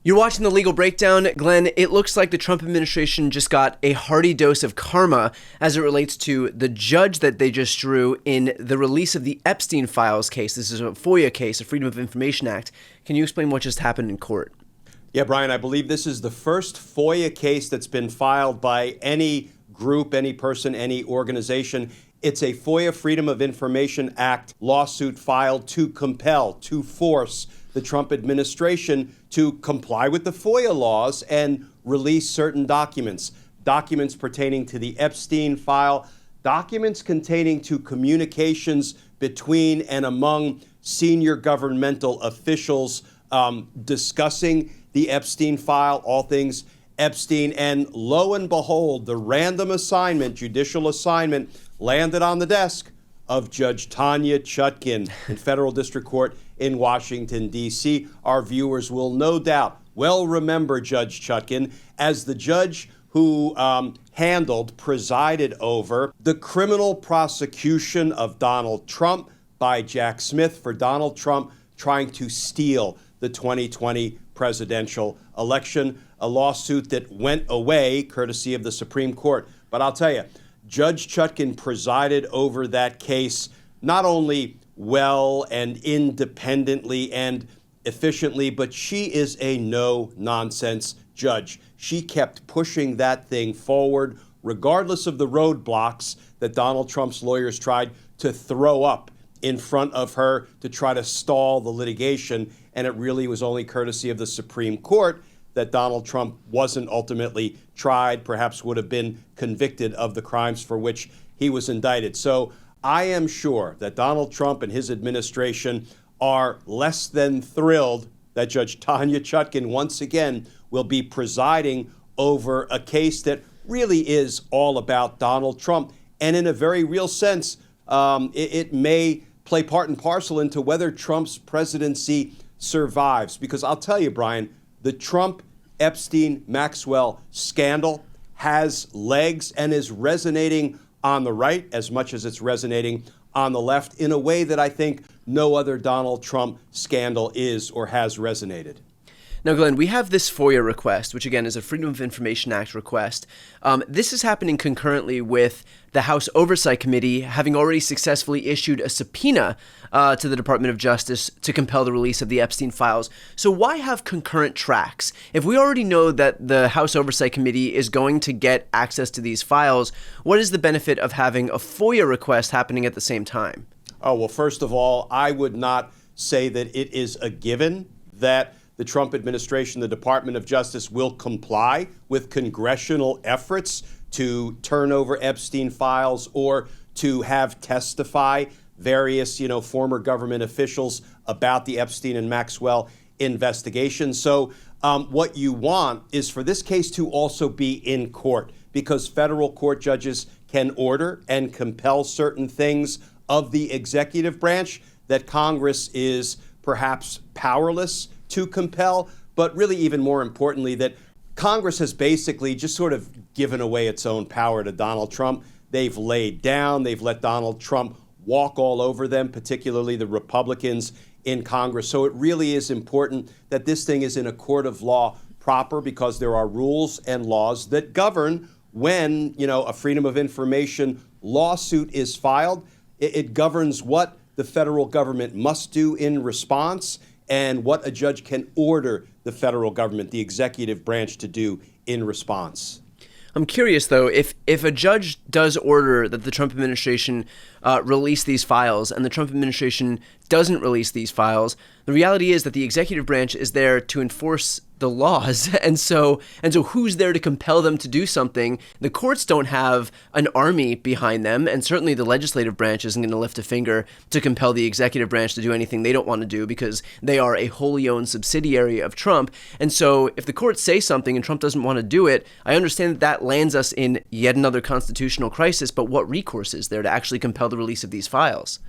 You're watching The Legal Breakdown. Glenn, it looks like the Trump administration just got a hearty dose of karma as it relates to the judge that they just drew in the release of the Epstein files case. This is a FOIA case, a Freedom of Information Act. Can you explain what just happened in court? Yeah, Brian, I believe this is the first FOIA case that's been filed by any group, any person, any organization. It's a FOIA Freedom of Information Act lawsuit filed to compel, to force the Trump administration to comply with the FOIA laws and release certain documents pertaining to the Epstein file, documents containing to communications between and among senior governmental officials discussing the Epstein file, all things Epstein. And lo and behold, the random assignment, judicial assignment, landed on the desk of Judge Tanya Chutkin in Federal District Court in Washington, D.C. Our viewers will no doubt well remember Judge Chutkin as the judge who presided over the criminal prosecution of Donald Trump by Jack Smith for Donald Trump trying to steal the 2020 presidential election, a lawsuit that went away courtesy of the Supreme Court. But I'll tell you, Judge Chutkin presided over that case not only well and independently and efficiently, but she is a no-nonsense judge. She kept pushing that thing forward, regardless of the roadblocks that Donald Trump's lawyers tried to throw up in front of her to try to stall the litigation. And it really was only courtesy of the Supreme Court that Donald Trump wasn't ultimately tried, perhaps would have been convicted of the crimes for which he was indicted. So I am sure that Donald Trump and his administration are less than thrilled that Judge Tanya Chutkin once again will be presiding over a case that really is all about Donald Trump. And in a very real sense, it may play part and parcel into whether Trump's presidency survives. Because I'll tell you, Brian, the Trump, Epstein, Maxwell scandal has legs and is resonating on the right as much as it's resonating on the left in a way that I think no other Donald Trump scandal is or has resonated. Now, Glenn, we have this FOIA request, which again is a Freedom of Information Act request. This is happening concurrently with the House Oversight Committee having already successfully issued a subpoena to the Department of Justice to compel the release of the Epstein files. So why have concurrent tracks? If we already know that the House Oversight Committee is going to get access to these files, what is the benefit of having a FOIA request happening at the same time? Oh, well, first of all, I would not say that it is a given that the Trump administration, the Department of Justice, will comply with congressional efforts to turn over Epstein files or to have testify various, former government officials about the Epstein and Maxwell investigation. So what you want is for this case to also be in court, because federal court judges can order and compel certain things of the executive branch that Congress is perhaps powerless to compel, but really even more importantly, that Congress has basically just sort of given away its own power to Donald Trump. They've laid down, they've let Donald Trump walk all over them, particularly the Republicans in Congress. So it really is important that this thing is in a court of law proper, because there are rules and laws that govern when, a Freedom of Information lawsuit is filed. It governs what the federal government must do in response and what a judge can order the federal government, the executive branch, to do in response. I'm curious, though, if a judge does order that the Trump administration release these files and the Trump administration doesn't release these files, the reality is that the executive branch is there to enforce the laws. And so who's there to compel them to do something? The courts don't have an army behind them, and certainly the legislative branch isn't going to lift a finger to compel the executive branch to do anything they don't want to do, because they are a wholly owned subsidiary of Trump. And so if the courts say something and Trump doesn't want to do it, I understand that lands us in yet another constitutional crisis, but what recourse is there to actually compel the release of these files?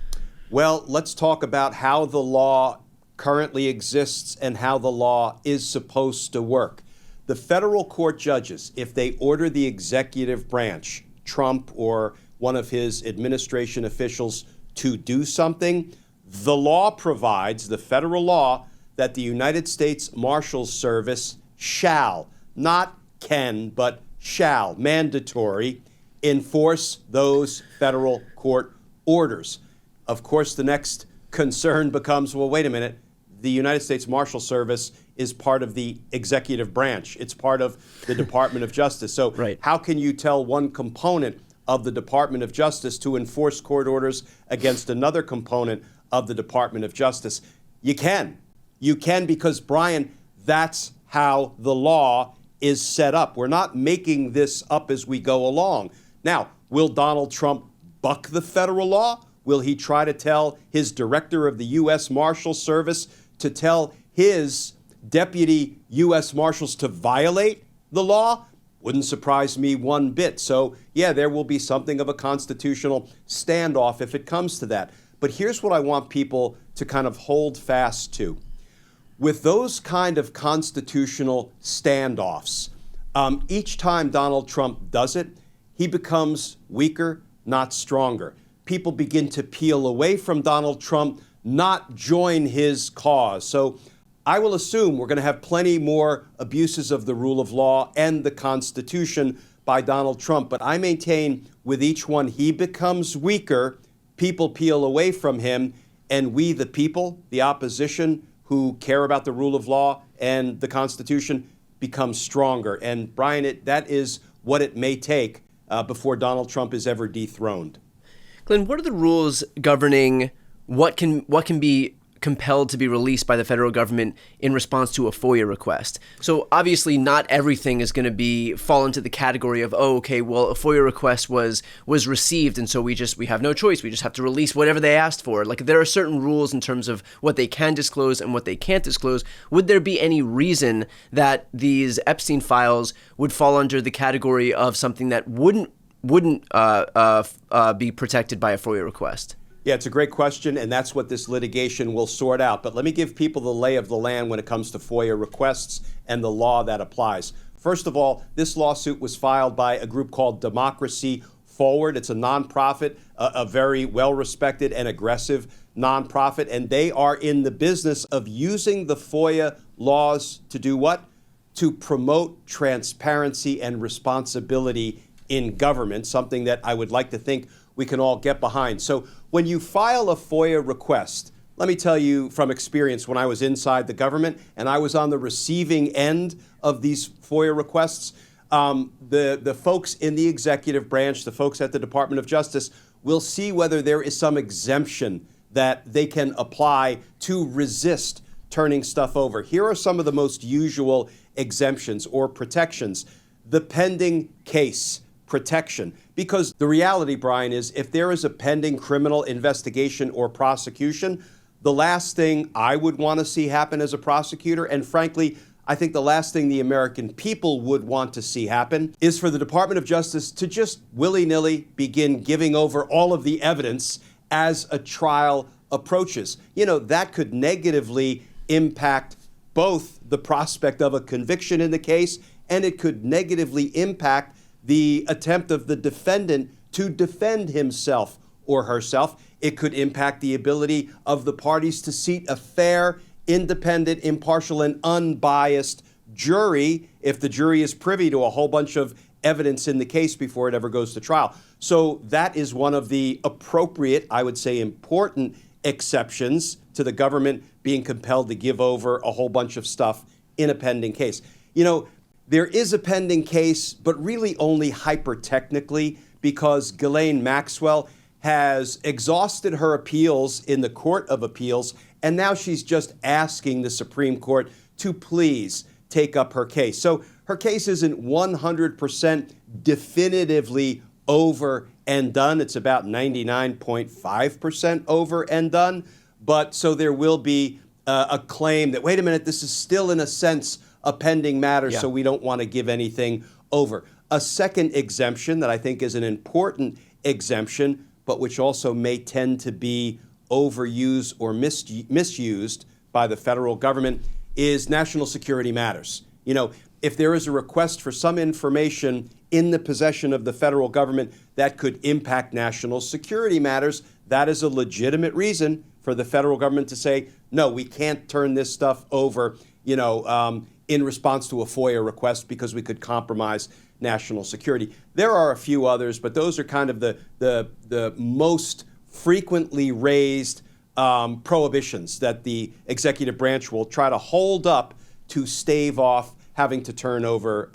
Well, let's talk about how the law currently exists and how the law is supposed to work. The federal court judges, if they order the executive branch, Trump or one of his administration officials, to do something, the law provides, the federal law that the United States Marshals Service shall, not can, but shall, mandatory, enforce those federal court orders. Of course, the next concern becomes, well, wait a minute, the United States Marshal Service is part of the executive branch. It's part of the Department of Justice. So right. How can you tell one component of the Department of Justice to enforce court orders against another component of the Department of Justice? You can. You can because, Brian, that's how the law is set up. We're not making this up as we go along. Now, will Donald Trump buck the federal law? Will he try to tell his director of the U.S. Marshal Service to tell his deputy U.S. Marshals to violate the law? Wouldn't surprise me one bit. So, yeah, there will be something of a constitutional standoff if it comes to that. But here's what I want people to kind of hold fast to. With those kind of constitutional standoffs, each time Donald Trump does it, he becomes weaker, not stronger. People begin to peel away from Donald Trump, not join his cause. So I will assume we're going to have plenty more abuses of the rule of law and the Constitution by Donald Trump. But I maintain with each one he becomes weaker, people peel away from him, and we, the people, the opposition who care about the rule of law and the Constitution, become stronger. And Brian, that is what it may take before Donald Trump is ever dethroned. Glenn, what are the rules governing what can be compelled to be released by the federal government in response to a FOIA request? So obviously not everything is going to fall into the category of, oh, okay, well, a FOIA request was received, and so we have no choice. We just have to release whatever they asked for. Like, there are certain rules in terms of what they can disclose and what they can't disclose. Would there be any reason that these Epstein files would fall under the category of something that wouldn't be protected by a FOIA request? Yeah, it's a great question, and that's what this litigation will sort out. But let me give people the lay of the land when it comes to FOIA requests and the law that applies. First of all, this lawsuit was filed by a group called Democracy Forward. It's a nonprofit, a very well-respected and aggressive nonprofit, and they are in the business of using the FOIA laws to do what? To promote transparency and responsibility in government, something that I would like to think we can all get behind. So when you file a FOIA request, let me tell you from experience when I was inside the government and I was on the receiving end of these FOIA requests, the folks in the executive branch, the folks at the Department of Justice, will see whether there is some exemption that they can apply to resist turning stuff over. Here are some of the most usual exemptions or protections. The pending case protection. Because the reality, Brian, is if there is a pending criminal investigation or prosecution, the last thing I would want to see happen as a prosecutor, and frankly, I think the last thing the American people would want to see happen, is for the Department of Justice to just willy-nilly begin giving over all of the evidence as a trial approaches. You know, that could negatively impact both the prospect of a conviction in the case, and it could negatively impact the attempt of the defendant to defend himself or herself. It could impact the ability of the parties to seat a fair, independent, impartial, and unbiased jury if the jury is privy to a whole bunch of evidence in the case before it ever goes to trial. So that is one of the appropriate, I would say important exceptions to the government being compelled to give over a whole bunch of stuff in a pending case. You know, there is a pending case, but really only hyper-technically, because Ghislaine Maxwell has exhausted her appeals in the Court of Appeals, and now she's just asking the Supreme Court to please take up her case. So her case isn't 100% definitively over and done. It's about 99.5% over and done. But so there will be a claim that, wait a minute, this is still in a sense a pending matter, so we don't want to give anything over. A second exemption that I think is an important exemption, but which also may tend to be overused or misused by the federal government, is national security matters. You know, if there is a request for some information in the possession of the federal government that could impact national security matters, that is a legitimate reason for the federal government to say, no, we can't turn this stuff over, in response to a FOIA request because we could compromise national security. There are a few others, but those are kind of the most frequently raised prohibitions that the executive branch will try to hold up to stave off having to turn over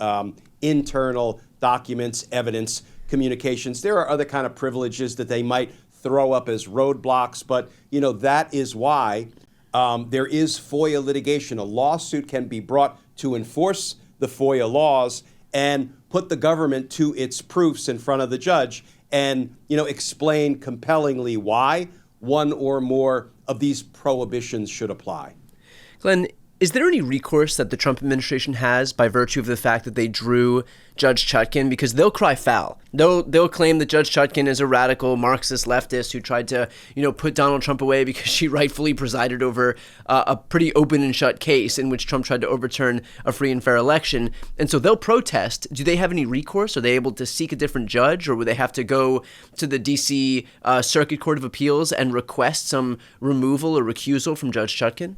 internal documents, evidence, communications. There are other kind of privileges that they might throw up as roadblocks, but that is why there is FOIA litigation. A lawsuit can be brought to enforce the FOIA laws and put the government to its proofs in front of the judge and explain compellingly why one or more of these prohibitions should apply. Glenn, is there any recourse that the Trump administration has by virtue of the fact that they drew Judge Chutkan? Because they'll cry foul. They'll claim that Judge Chutkan is a radical Marxist leftist who tried to, put Donald Trump away because she rightfully presided over a pretty open and shut case in which Trump tried to overturn a free and fair election. And so they'll protest. Do they have any recourse? Are they able to seek a different judge, or would they have to go to the D.C. Circuit Court of Appeals and request some removal or recusal from Judge Chutkan?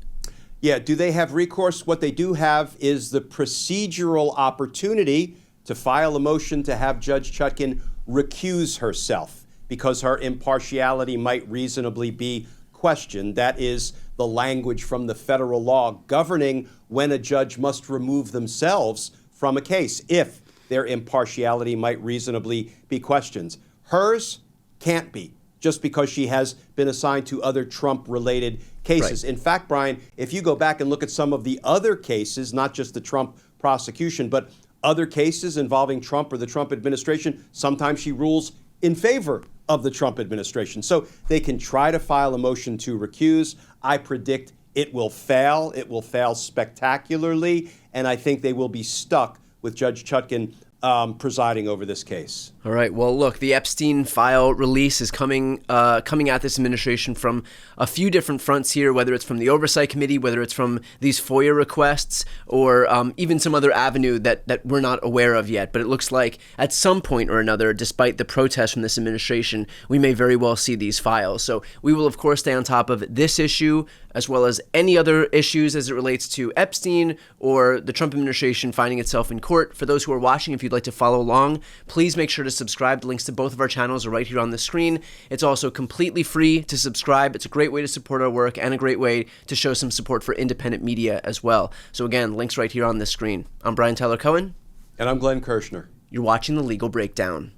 Yeah, do they have recourse? What they do have is the procedural opportunity to file a motion to have Judge Chutkan recuse herself because her impartiality might reasonably be questioned. That is the language from the federal law governing when a judge must remove themselves from a case if their impartiality might reasonably be questioned. Hers can't be, just because she has been assigned to other Trump-related cases. Right. In fact, Brian, if you go back and look at some of the other cases, not just the Trump prosecution, but other cases involving Trump or the Trump administration, sometimes she rules in favor of the Trump administration. So they can try to file a motion to recuse. I predict it will fail. It will fail spectacularly, and I think they will be stuck with Judge Chutkan presiding over this case. All right. Well, look, the Epstein file release is coming at this administration from a few different fronts here, whether it's from the Oversight Committee, whether it's from these FOIA requests, or even some other avenue that we're not aware of yet. But it looks like at some point or another, despite the protests from this administration, we may very well see these files. So we will, of course, stay on top of this issue, as well as any other issues as it relates to Epstein or the Trump administration finding itself in court. For those who are watching, if you'd like to follow along, please make sure to subscribe. The links to both of our channels are right here on the screen. It's also completely free to subscribe. It's a great way to support our work and a great way to show some support for independent media as well. So again, links right here on the screen. I'm Brian Tyler Cohen. And I'm Glenn Kirshner. You're watching The Legal Breakdown.